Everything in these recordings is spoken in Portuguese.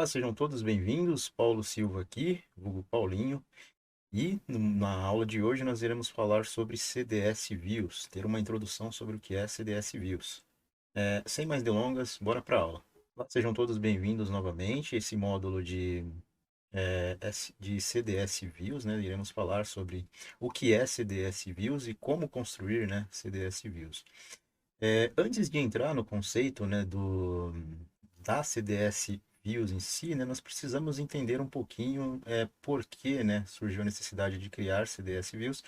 Olá, sejam todos bem-vindos. Paulo Silva aqui, vulgo Paulinho. E na aula de hoje nós iremos falar sobre CDS Views, ter uma introdução sobre o que é CDS Views. Sem mais delongas, bora para a aula. Olá, sejam todos bem-vindos novamente. Esse módulo de CDS Views, né? Iremos falar sobre o que é CDS Views e como construir, né, CDS Views. Antes de entrar no conceito, né, da CDS Views em si, né, nós precisamos entender um pouquinho por que, né, surgiu a necessidade de criar CDS Views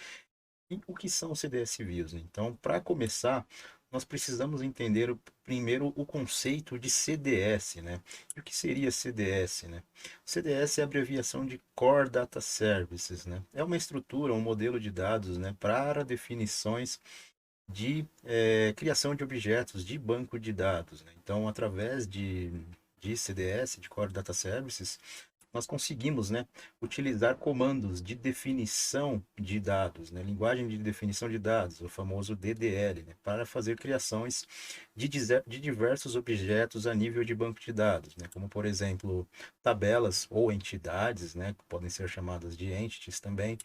e o que são CDS Views, né? Então, para começar, nós precisamos entender primeiro o conceito de CDS, né? E o que seria CDS, né? CDS é a abreviação de Core Data Services, né? É uma estrutura, um modelo de dados, né, para definições de criação de objetos de banco de dados, né? Então, através de CDS, de Core Data Services, nós conseguimos, né, utilizar comandos de definição de dados, né, linguagem de definição de dados, o famoso DDL, né, para fazer criações de diversos objetos a nível de banco de dados, né, como, por exemplo, tabelas ou entidades, né, que podem ser chamadas de entities também,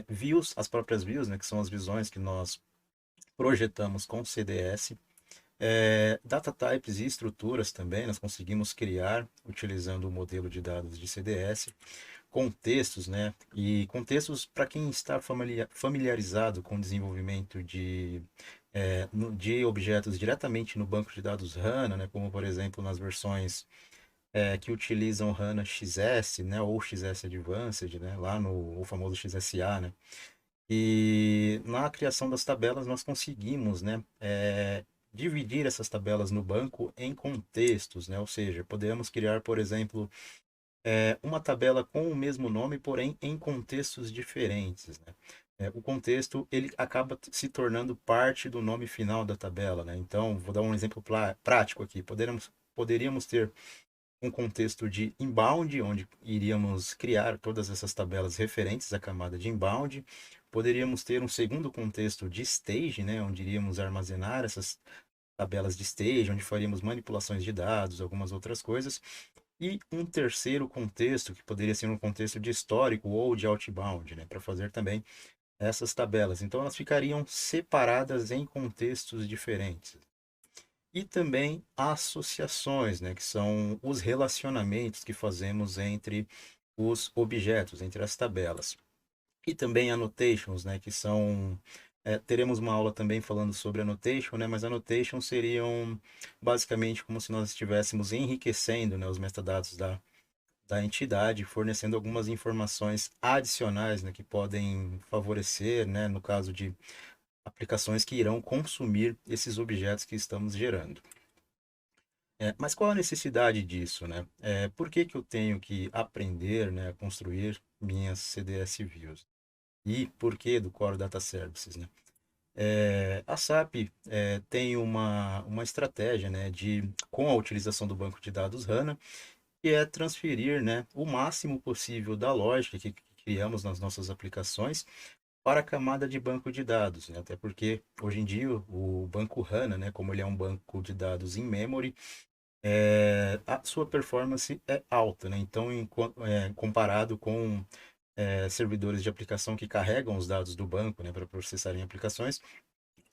views, as próprias views, né, que são as visões que nós projetamos com CDS. Data types e estruturas também nós conseguimos criar utilizando o modelo de dados de CDS, contextos, né? E contextos para quem está familiarizado com o desenvolvimento de objetos diretamente no banco de dados HANA, né? Como por exemplo nas versões que utilizam HANA XS, né? Ou XS Advanced, né? Lá no o famoso XSA, né? E na criação das tabelas nós conseguimos, né, dividir essas tabelas no banco em contextos, né? Ou seja, podemos criar, por exemplo, uma tabela com o mesmo nome, porém em contextos diferentes, né? O contexto ele acaba se tornando parte do nome final da tabela, né? Então, vou dar um exemplo prático aqui. Poderíamos ter um contexto de inbound, onde iríamos criar todas essas tabelas referentes à camada de inbound. Poderíamos ter um segundo contexto de stage, né, onde iríamos armazenar essas tabelas de stage, onde faríamos manipulações de dados, algumas outras coisas. E um terceiro contexto, que poderia ser um contexto de histórico ou de outbound, né, para fazer também essas tabelas. Então, elas ficariam separadas em contextos diferentes. E também associações, né, que são os relacionamentos que fazemos entre os objetos, entre as tabelas. E também annotations, né, que são teremos uma aula também falando sobre annotation, né, mas annotations seriam basicamente como se nós estivéssemos enriquecendo, né, os metadados da entidade, fornecendo algumas informações adicionais, né, que podem favorecer, né, no caso de aplicações que irão consumir esses objetos que estamos gerando. Mas qual a necessidade disso, né? Por que que eu tenho que aprender, né, a construir minhas CDS Views? E por que do Core Data Services, né? A SAP tem uma estratégia, né, com a utilização do banco de dados HANA, que é transferir, né, o máximo possível da lógica que criamos nas nossas aplicações para a camada de banco de dados, né? Até porque hoje em dia o banco HANA, né, como ele é um banco de dados in memory, a sua performance é alta, né? Então, comparado com servidores de aplicação que carregam os dados do banco, né, para processarem aplicações,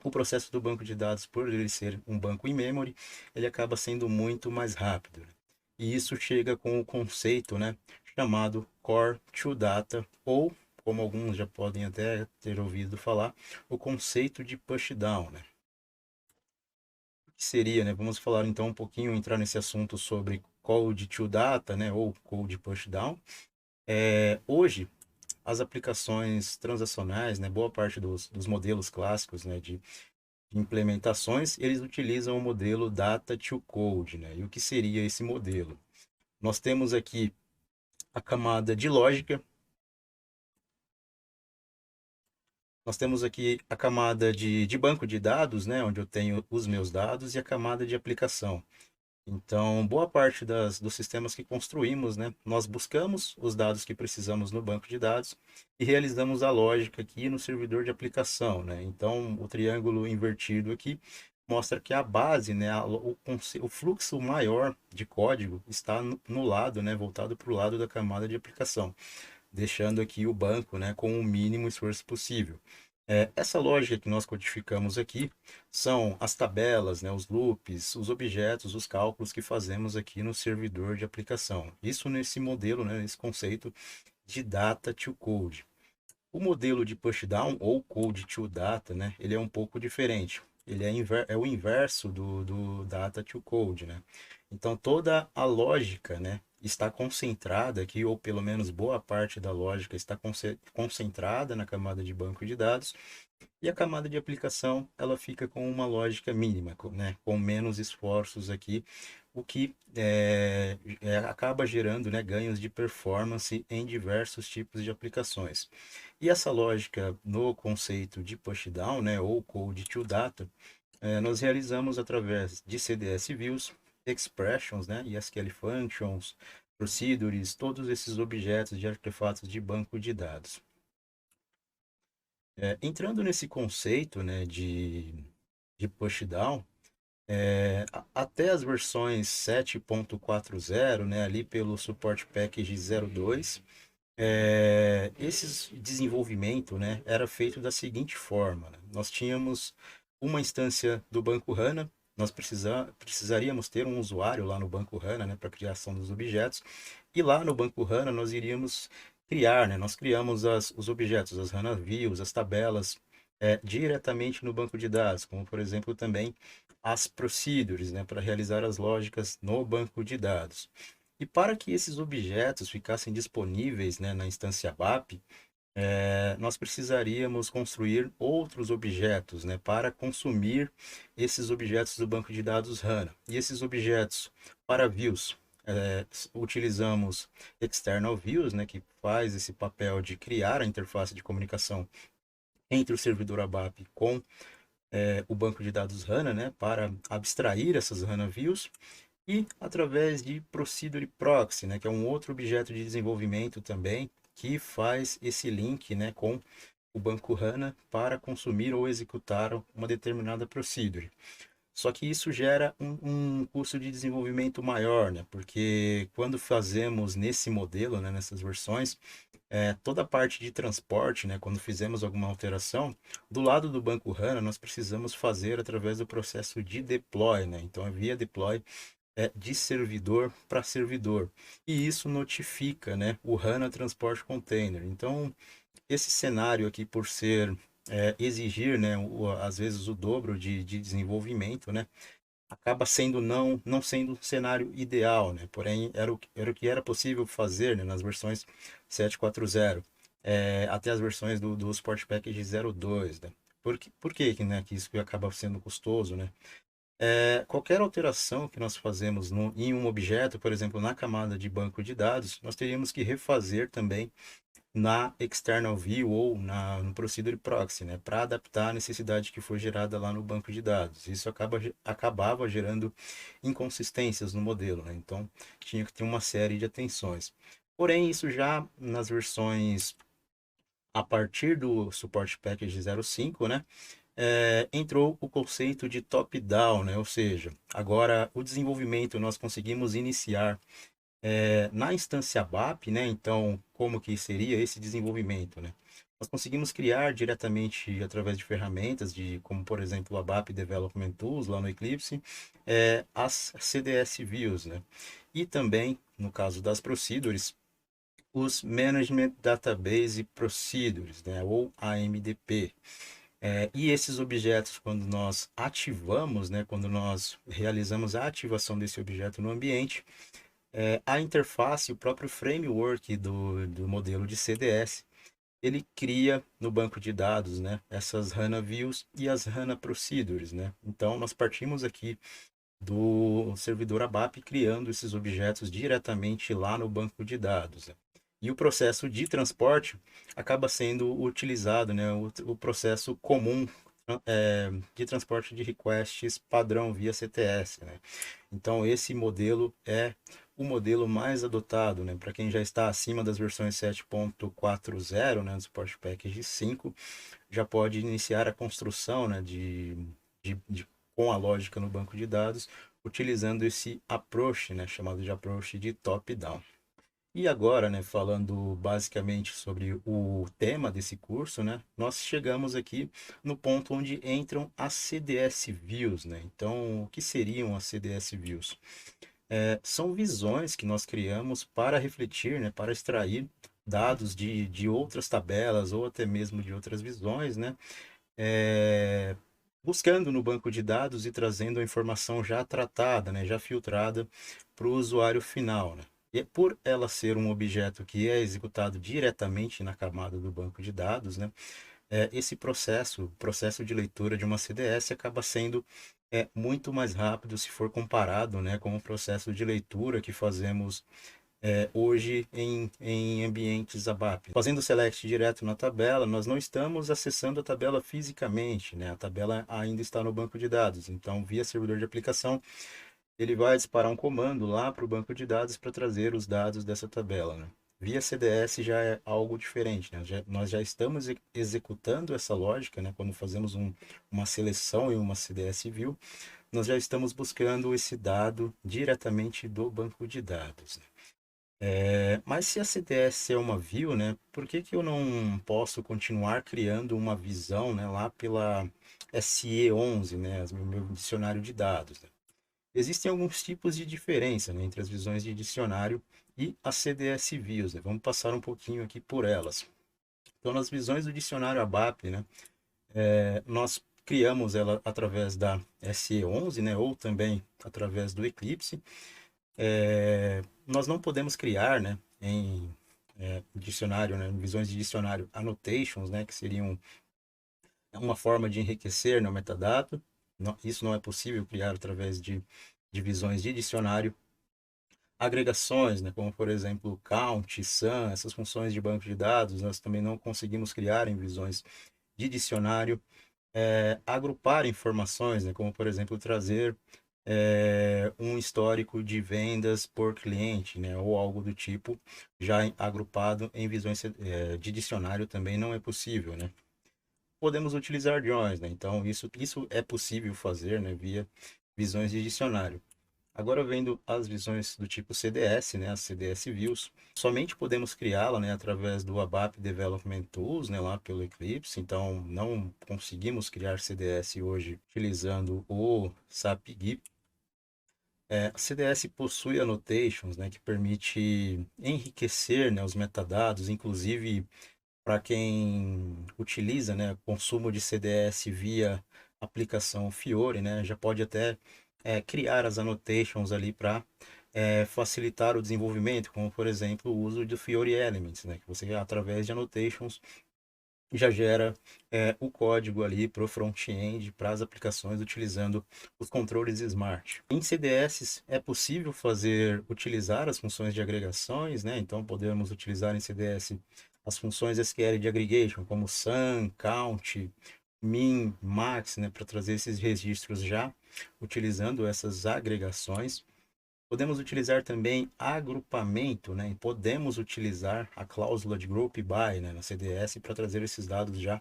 o processo do banco de dados, por ele ser um banco in memory, ele acaba sendo muito mais rápido, né? E isso chega com o conceito, né, chamado Core to Data, ou, como alguns já podem até ter ouvido falar, o conceito de pushdown, né? Que seria, né? Vamos falar então um pouquinho, entrar nesse assunto sobre Code to Data, né? Ou Code Pushdown. Hoje, as aplicações transacionais, né? Boa parte dos modelos clássicos, né? De implementações, eles utilizam o modelo Data to Code, né? E o que seria esse modelo? Nós temos aqui a camada de lógica, nós temos aqui a camada de banco de dados, né? Onde eu tenho os meus dados, e a camada de aplicação. Então, boa parte dos sistemas que construímos, né, nós buscamos os dados que precisamos no banco de dados e realizamos a lógica aqui no servidor de aplicação, né? Então, o triângulo invertido aqui mostra que a base, né, o fluxo maior de código está no lado, né, voltado para o lado da camada de aplicação, deixando aqui o banco, né, com o mínimo esforço possível. Essa lógica que nós codificamos aqui são as tabelas, né, os loops, os objetos, os cálculos que fazemos aqui no servidor de aplicação. Isso nesse modelo, né, nesse conceito de data to code. O modelo de pushdown ou code to data, né, ele é um pouco diferente. Ele é o inverso do data to code, né? Então toda a lógica, né, está concentrada aqui, ou pelo menos boa parte da lógica está concentrada na camada de banco de dados, e a camada de aplicação, ela fica com uma lógica mínima, né, com menos esforços aqui, o que acaba gerando, né, ganhos de performance em diversos tipos de aplicações. E essa lógica no conceito de pushdown, né, ou code to data, nós realizamos através de CDS views, expressions, né, e SQL functions, procedures, todos esses objetos de artefatos de banco de dados. Entrando nesse conceito, né, de pushdown, até as versões 7.40, né, ali pelo Support Package 02, esse desenvolvimento, né, era feito da seguinte forma, né? Nós tínhamos uma instância do banco HANA, nós precisaríamos ter um usuário lá no banco HANA, né, para criação dos objetos, e lá no banco HANA nós iríamos criar, né, nós criamos os objetos, as HANA Views, as tabelas, diretamente no banco de dados, como por exemplo também as procedures, né, para realizar as lógicas no banco de dados. E para que esses objetos ficassem disponíveis, né, na instância BAP, nós precisaríamos construir outros objetos, né, para consumir esses objetos do banco de dados HANA. E esses objetos para views, utilizamos external views, né, que faz esse papel de criar a interface de comunicação entre o servidor ABAP com o banco de dados HANA, né, para abstrair essas HANA views. E através de Procedure Proxy, né, que é um outro objeto de desenvolvimento também, que faz esse link, né, com o banco HANA para consumir ou executar uma determinada procedure. Só que isso gera um custo de desenvolvimento maior, né? Porque quando fazemos nesse modelo, né, nessas versões, toda a parte de transporte, né, quando fizemos alguma alteração, do lado do banco HANA, nós precisamos fazer através do processo de deploy, né? Então, via deploy de servidor para servidor. E isso notifica, né, o HANA Transport Container. Então, esse cenário aqui, por ser exigir, né, às vezes o dobro de desenvolvimento, né, acaba sendo não sendo um cenário ideal, né? Porém, era o que era possível fazer, né, nas versões 7.4.0, até as versões do Sport Package 02, né? Por que, né, que isso acaba sendo custoso, né? Qualquer alteração que nós fazemos em um objeto, por exemplo, na camada de banco de dados, nós teríamos que refazer também na external view ou no procedure proxy, né, para adaptar a necessidade que foi gerada lá no banco de dados. Isso acabava gerando inconsistências no modelo, né? Então tinha que ter uma série de atenções. Porém, isso já nas versões a partir do Support Package 05, né, entrou o conceito de top-down, né? Ou seja, agora o desenvolvimento nós conseguimos iniciar na instância BAP, né? Então, como que seria esse desenvolvimento, né? Nós conseguimos criar diretamente através de ferramentas, como por exemplo a BAP Development Tools lá no Eclipse, as CDS Views, né? E também, no caso das procedures, os Management Database Procedures, né? Ou AMDP. E esses objetos, quando nós ativamos, né, quando nós realizamos a ativação desse objeto no ambiente, a interface, o próprio framework do modelo de CDS, ele cria no banco de dados, né, essas HANA Views e as HANA Procedures, né? Então, nós partimos aqui do servidor ABAP criando esses objetos diretamente lá no banco de dados, né? E o processo de transporte acaba sendo utilizado, né, o processo comum de transporte de requests padrão via CTS, né? Então, esse modelo é o modelo mais adotado, né? Para quem já está acima das versões 7.40, né, do Support Package 5, já pode iniciar a construção, né, de com a lógica no banco de dados, utilizando esse approach, né, chamado de approach de top-down. E agora, né, falando basicamente sobre o tema desse curso, né, nós chegamos aqui no ponto onde entram as CDS Views, né? Então, o que seriam as CDS Views? São visões que nós criamos para refletir, né, para extrair dados de outras tabelas ou até mesmo de outras visões, né? É, buscando no banco de dados e trazendo a informação já tratada, né, já filtrada para o usuário final, né? E por ela ser um objeto que é executado diretamente na camada do banco de dados, né, esse processo de leitura de uma CDS acaba sendo muito mais rápido se for comparado, né, com o processo de leitura que fazemos hoje em ambientes ABAP. Fazendo o select direto na tabela, nós não estamos acessando a tabela fisicamente, né? A tabela ainda está no banco de dados. Então, via servidor de aplicação, ele vai disparar um comando lá para o banco de dados para trazer os dados dessa tabela, né? Via CDS já é algo diferente, né? Nós já estamos executando essa lógica, né? Quando fazemos uma seleção em uma CDS view, nós já estamos buscando esse dado diretamente do banco de dados, né? Mas se a CDS é uma view, né, por que que eu não posso continuar criando uma visão, né, lá pela SE11, né, meu dicionário de dados, né? Existem alguns tipos de diferença, né, entre as visões de dicionário e as CDS views, né? Vamos passar um pouquinho aqui por elas. Então, nas visões do dicionário ABAP, né, nós criamos ela através da SE11, né, ou também através do Eclipse. Nós não podemos criar, né, em dicionário, né, visões de dicionário, annotations, né, que seriam uma forma de enriquecer no metadata. Isso não é possível criar através de visões de dicionário. Agregações, né, como por exemplo count, sum, essas funções de banco de dados, nós também não conseguimos criar em visões de dicionário. Agrupar informações, né, como por exemplo trazer um histórico de vendas por cliente, né, ou algo do tipo, já agrupado em visões de dicionário também não é possível, né? Podemos utilizar joins, né? Então isso é possível fazer, né, via visões de dicionário. Agora vendo as visões do tipo CDS, né, as CDS Views, somente podemos criá-la, né, através do ABAP Development Tools, né, lá pelo Eclipse. Então não conseguimos criar CDS hoje utilizando o SAP GUI. A CDS possui annotations, né, que permite enriquecer, né, os metadados, inclusive para quem utiliza, né, consumo de CDS via aplicação Fiori, né, já pode até criar as annotations ali para facilitar o desenvolvimento, como por exemplo o uso do Fiori Elements, né, que você através de annotations já gera o código ali para o front-end, para as aplicações, utilizando os controles Smart. Em CDS é possível utilizar as funções de agregações, né? Então podemos utilizar em CDS as funções SQL de aggregation, como sum, count, min, max, né? Para trazer esses registros já utilizando essas agregações. Podemos utilizar também agrupamento, né? E podemos utilizar a cláusula de group by, né, na CDS para trazer esses dados já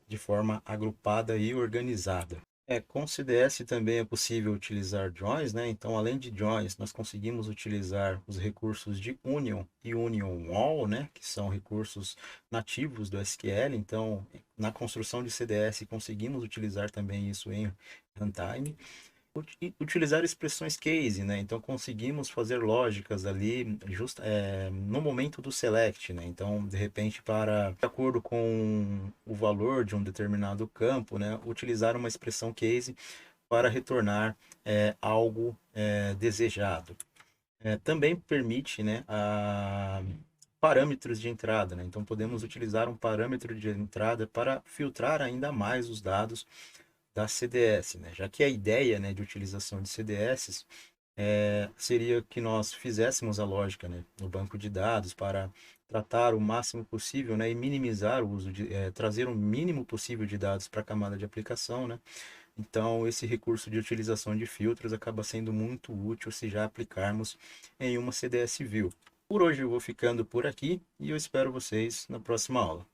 de forma agrupada e organizada. Com CDS também é possível utilizar joins, né? Então, além de joins, nós conseguimos utilizar os recursos de union e union all, né? Que são recursos nativos do SQL. Então, na construção de CDS, conseguimos utilizar também isso em runtime. Utilizar expressões case, né? Então conseguimos fazer lógicas ali no momento do select, né? Então, de repente, de acordo com o valor de um determinado campo, né? Utilizar uma expressão case para retornar algo desejado. Também permite, né, parâmetros de entrada, né? Então podemos utilizar um parâmetro de entrada para filtrar ainda mais os dados da CDS, né? Já que a ideia, né, de utilização de CDS seria que nós fizéssemos a lógica, né, no banco de dados para tratar o máximo possível, né, e minimizar o uso trazer o mínimo possível de dados para a camada de aplicação, né? Então, esse recurso de utilização de filtros acaba sendo muito útil se já aplicarmos em uma CDS View. Por hoje eu vou ficando por aqui e eu espero vocês na próxima aula.